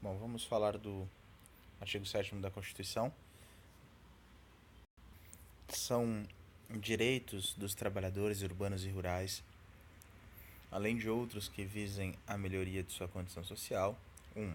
Bom, vamos falar do artigo 7º da Constituição. São direitos dos trabalhadores urbanos e rurais, além de outros que visem a melhoria de sua condição social. 1.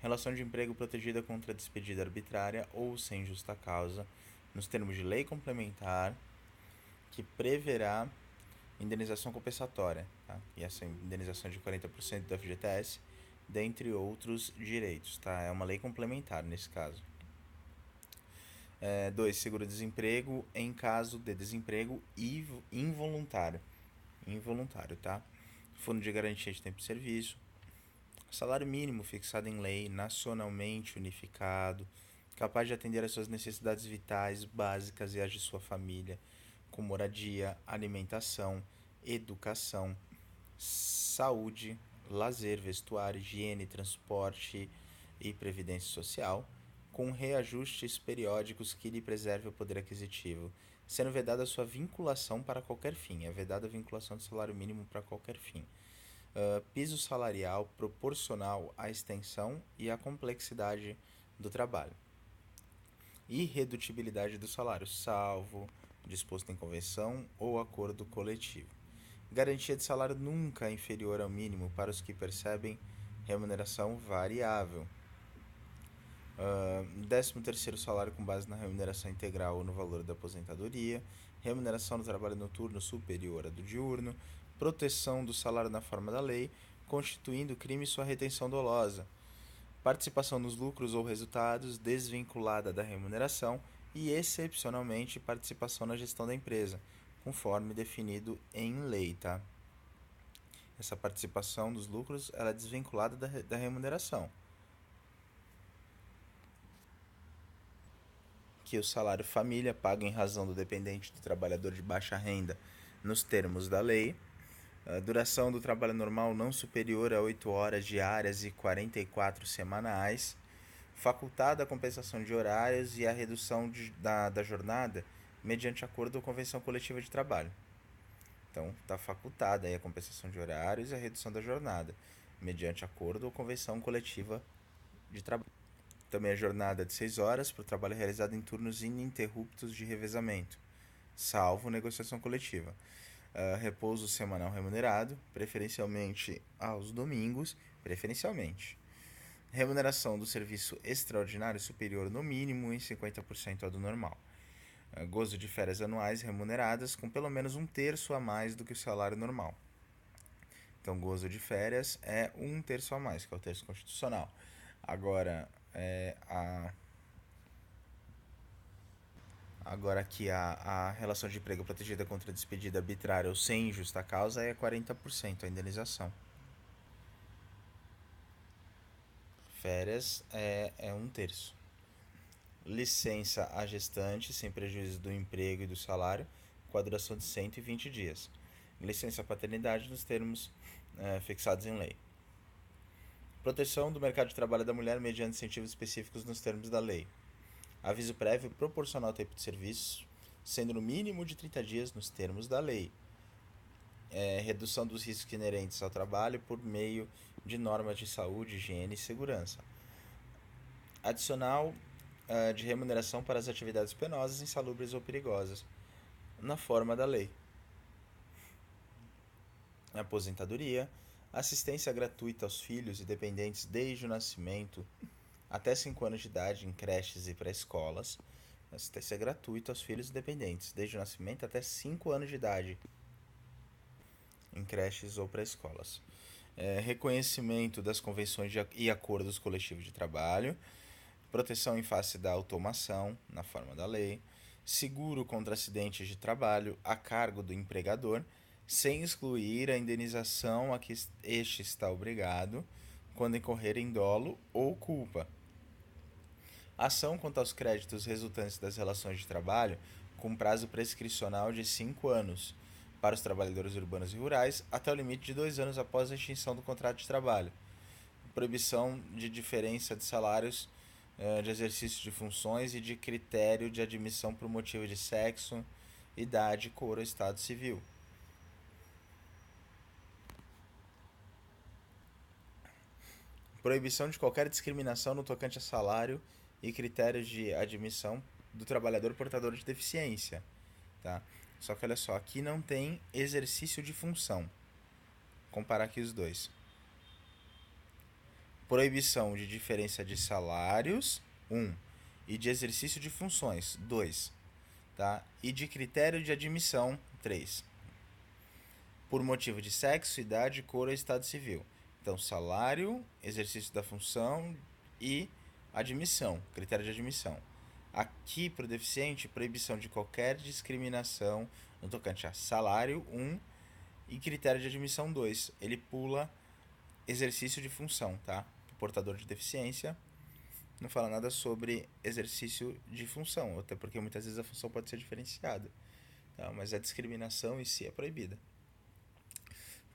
Relação de emprego protegida contra despedida arbitrária ou sem justa causa, nos termos de lei complementar, que preverá indenização compensatória, tá? E essa indenização de 40% do FGTS, dentre outros direitos, tá? É uma lei complementar nesse caso. 2. Seguro-desemprego em caso de desemprego involuntário. Involuntário, tá? Fundo de garantia de tempo de serviço. Salário mínimo fixado em lei, nacionalmente unificado, capaz de atender às suas necessidades vitais básicas e as de sua família, com moradia, alimentação, educação, saúde, lazer, vestuário, higiene, transporte e previdência social, com reajustes periódicos que lhe preserve o poder aquisitivo, sendo vedada a sua vinculação para qualquer fim. É vedada a vinculação do salário mínimo para qualquer fim. Piso salarial proporcional à extensão e à complexidade do trabalho. Irredutibilidade do salário, salvo disposto em convenção ou acordo coletivo. Garantia de salário nunca inferior ao mínimo para os que percebem remuneração variável. 13º salário com base na remuneração integral ou no valor da aposentadoria. Remuneração do trabalho noturno superior à do diurno. Proteção do salário na forma da lei, constituindo crime sua retenção dolosa. Participação nos lucros ou resultados desvinculada da remuneração e, excepcionalmente, participação na gestão da empresa, conforme definido em lei, tá? Essa participação dos lucros ela é desvinculada da remuneração. Que o salário família pago em razão do dependente do trabalhador de baixa renda nos termos da lei. A duração do trabalho normal não superior a 8 horas diárias e 44 semanais. Facultada a compensação de horários e a redução da jornada mediante acordo ou convenção coletiva de trabalho. Então, está facultada aí a compensação de horários e a redução da jornada, mediante acordo ou convenção coletiva de trabalho. Também a jornada de 6 horas para o trabalho realizado em turnos ininterruptos de revezamento, salvo negociação coletiva. Repouso semanal remunerado, preferencialmente aos domingos, preferencialmente. Remuneração do serviço extraordinário superior no mínimo em 50% ao do normal. Gozo de férias anuais remuneradas com pelo menos 1/3 a mais do que o salário normal. Então, gozo de férias é 1/3 a mais, que é o terço constitucional. Agora, Agora aqui a relação de emprego protegida contra despedida arbitrária ou sem justa causa é 40% a indenização. Férias é 1/3. Licença à gestante sem prejuízo do emprego e do salário, com a duração de 120 dias. Licença à paternidade nos termos fixados em lei. Proteção do mercado de trabalho da mulher mediante incentivos específicos nos termos da lei. Aviso prévio proporcional ao tempo de serviço, sendo no mínimo de 30 dias nos termos da lei. Redução dos riscos inerentes ao trabalho por meio de normas de saúde, higiene e segurança. Adicional de remuneração para as atividades penosas, insalubres ou perigosas, na forma da lei. Aposentadoria, assistência gratuita aos filhos e dependentes desde o nascimento até 5 anos de idade em creches e pré-escolas. Assistência gratuita aos filhos e dependentes desde o nascimento até 5 anos de idade em creches ou pré-escolas. Reconhecimento das convenções e acordos coletivos de trabalho. Proteção em face da automação, na forma da lei. Seguro contra acidentes de trabalho a cargo do empregador, sem excluir a indenização a que este está obrigado quando incorrer em dolo ou culpa. Ação quanto aos créditos resultantes das relações de trabalho com prazo prescricional de 5 anos para os trabalhadores urbanos e rurais até o limite de 2 anos após a extinção do contrato de trabalho. Proibição de diferença de salários de exercício de funções e de critério de admissão por motivo de sexo, idade, cor ou estado civil. Proibição de qualquer discriminação no tocante a salário e critérios de admissão do trabalhador portador de deficiência, tá? Só que olha só, aqui não tem exercício de função. Comparar aqui os dois. Proibição de diferença de salários, 1. E de exercício de funções, 2. Tá? E de critério de admissão, 3. Por motivo de sexo, idade, cor ou estado civil. Então, salário, exercício da função e admissão, critério de admissão. Aqui, para o deficiente, proibição de qualquer discriminação no tocante a salário, 1, e critério de admissão, 2. Ele pula exercício de função, tá? O portador de deficiência não fala nada sobre exercício de função, até porque muitas vezes a função pode ser diferenciada, tá? Mas a discriminação em si é proibida.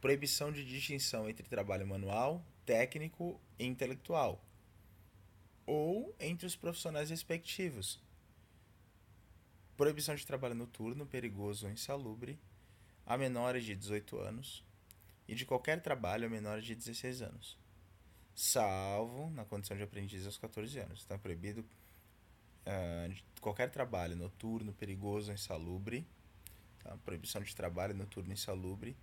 Proibição de distinção entre trabalho manual, técnico e intelectual, ou entre os profissionais respectivos. Proibição de trabalho noturno, perigoso ou insalubre a menores de 18 anos e de qualquer trabalho a menores de 16 anos, salvo na condição de aprendiz aos 14 anos. Está proibido de qualquer trabalho noturno, perigoso ou insalubre, tá? Proibição de trabalho noturno insalubre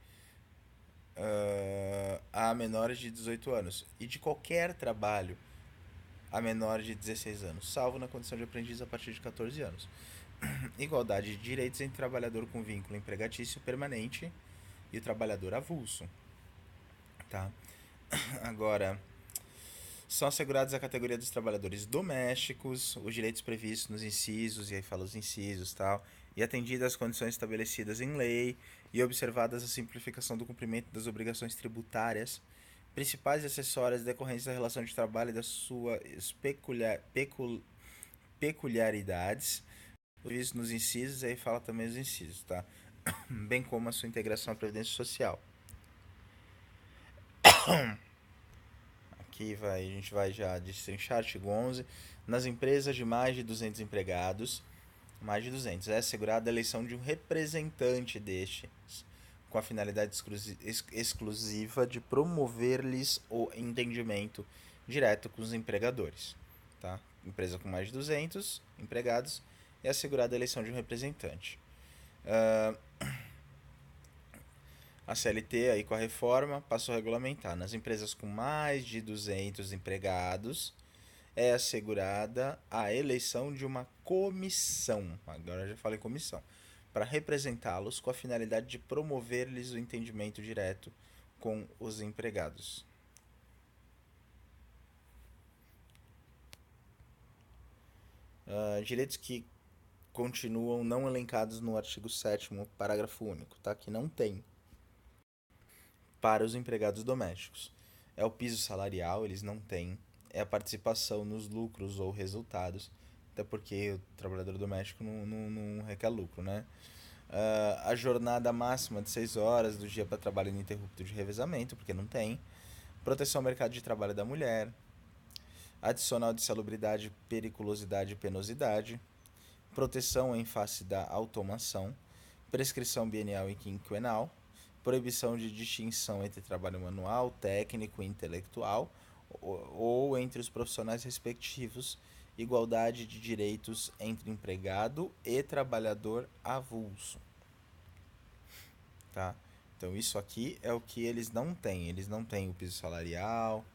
a menores de 18 anos e de qualquer trabalho a menores de 16 anos, salvo na condição de aprendiz a partir de 14 anos. Igualdade de direitos entre trabalhador com vínculo empregatício permanente e o trabalhador avulso, tá? Agora, são assegurados a categoria dos trabalhadores domésticos, os direitos previstos nos incisos, e aí fala os incisos e tal, e atendidas as condições estabelecidas em lei e observadas a simplificação do cumprimento das obrigações tributárias, principais e acessórias decorrentes da relação de trabalho e das suas peculiaridades, previstos nos incisos, e aí fala também os incisos, tá? Bem como a sua integração à Previdência Social. Aqui a gente vai já destrinchar, artigo 11. Nas empresas de mais de 200 empregados, mais de 200, é assegurada a eleição de um representante destes, com a finalidade exclusiva de promover-lhes o entendimento direto com os empregadores. Tá? Empresa com mais de 200 empregados, é assegurada a eleição de um representante. A CLT, aí com a reforma, passou a regulamentar. Nas empresas com mais de 200 empregados, é assegurada a eleição de uma comissão, agora eu já falei comissão, para representá-los com a finalidade de promover-lhes o entendimento direto com os empregados. Direitos que continuam não elencados no artigo 7º, parágrafo único, tá? Que não tem para os empregados domésticos. É o piso salarial, eles não têm. É a participação nos lucros ou resultados, até porque o trabalhador doméstico não requer lucro, né? A jornada máxima de 6 horas do dia para trabalho ininterrupto de revezamento, porque não tem. Proteção ao mercado de trabalho da mulher. Adicional de salubridade, periculosidade e penosidade. Proteção em face da automação. Prescrição bienal e quinquenal. Proibição de distinção entre trabalho manual, técnico e intelectual, ou entre os profissionais respectivos, igualdade de direitos entre empregado e trabalhador avulso. Tá? Então isso aqui é o que eles não têm. Eles não têm o piso salarial.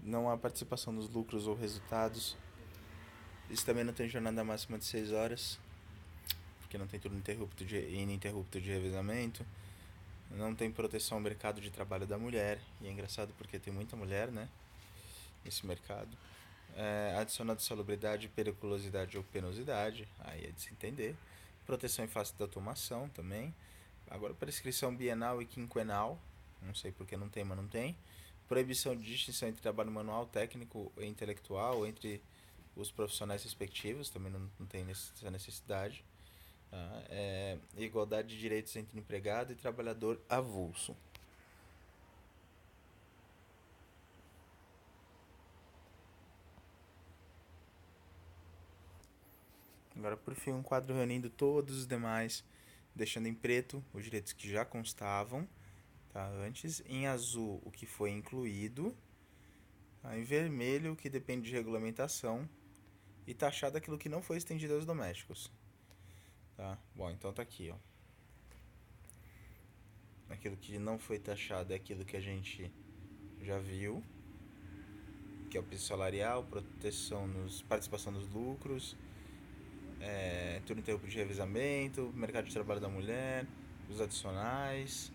Não há participação nos lucros ou resultados. Eles também não têm jornada máxima de 6 horas, porque não tem turno ininterrupto de revezamento. Não tem proteção ao mercado de trabalho da mulher. E é engraçado porque tem muita mulher, né? Nesse mercado. Adicionado de salubridade, periculosidade ou penosidade. Aí é de se entender. Proteção em face da automação também. Agora, prescrição bienal e quinquenal. Não sei porque não tem, mas não tem. Proibição de distinção entre trabalho manual, técnico e intelectual, entre os profissionais respectivos. Também não tem essa necessidade. Igualdade de direitos entre empregado e trabalhador avulso. Agora, por fim, um quadro reunindo todos os demais deixando em preto os direitos que já constavam, tá, antes, em azul o que foi incluído, tá, em vermelho o que depende de regulamentação e taxado aquilo que não foi estendido aos domésticos. Tá? Bom, então tá aqui, ó. Aquilo que não foi taxado é aquilo que a gente já viu, que é o piso salarial, participação nos lucros, turno tempo de revezamento, mercado de trabalho da mulher, os adicionais,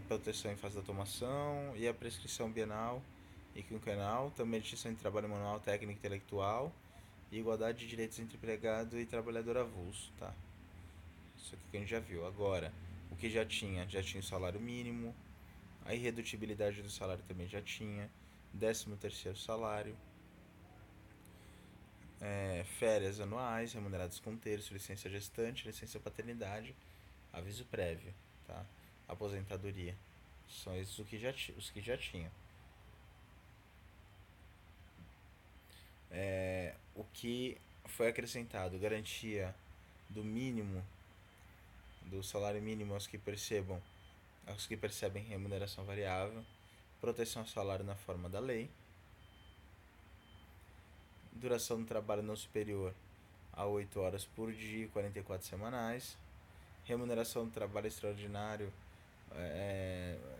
proteção em fase da automação e a prescrição bienal e quinquenal, também distinção entre trabalho manual, técnico e intelectual e igualdade de direitos entre empregado e trabalhador avulso, tá? Isso aqui que a gente já viu. Agora, o que já tinha o salário mínimo, a irredutibilidade do salário também já tinha, 13º salário, férias anuais remuneradas com terço, licença gestante, licença paternidade, aviso prévio, tá? Aposentadoria. São esses os que já tinham. O que foi acrescentado, garantia do mínimo, do salário mínimo aos que percebem remuneração variável, proteção ao salário na forma da lei, duração do trabalho não superior a 8 horas por dia e 44 semanais, remuneração do trabalho extraordinário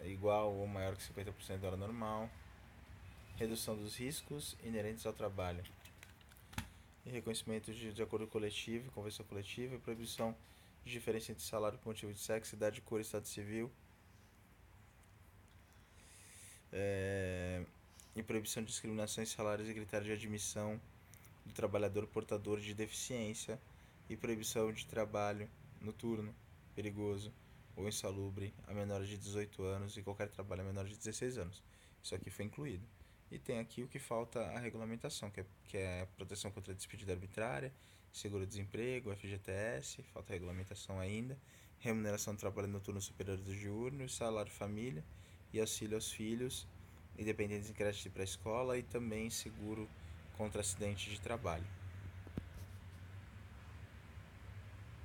igual ou maior que 50% da hora normal, redução dos riscos inerentes ao trabalho, e reconhecimento de acordo coletivo, convenção coletiva, e proibição de diferença entre salário por motivo de sexo, idade, cor e estado civil, e proibição de discriminação em salários e critérios de admissão do trabalhador portador de deficiência, e proibição de trabalho noturno, perigoso ou insalubre a menores de 18 anos e qualquer trabalho a menores de 16 anos. Isso aqui foi incluído. E tem aqui o que falta a regulamentação, que é proteção contra a despedida arbitrária, seguro-desemprego, FGTS, falta a regulamentação ainda, remuneração do trabalho noturno superior do diurno, salário família e auxílio aos filhos, independentes em creche de pré-escola e também seguro contra acidente de trabalho.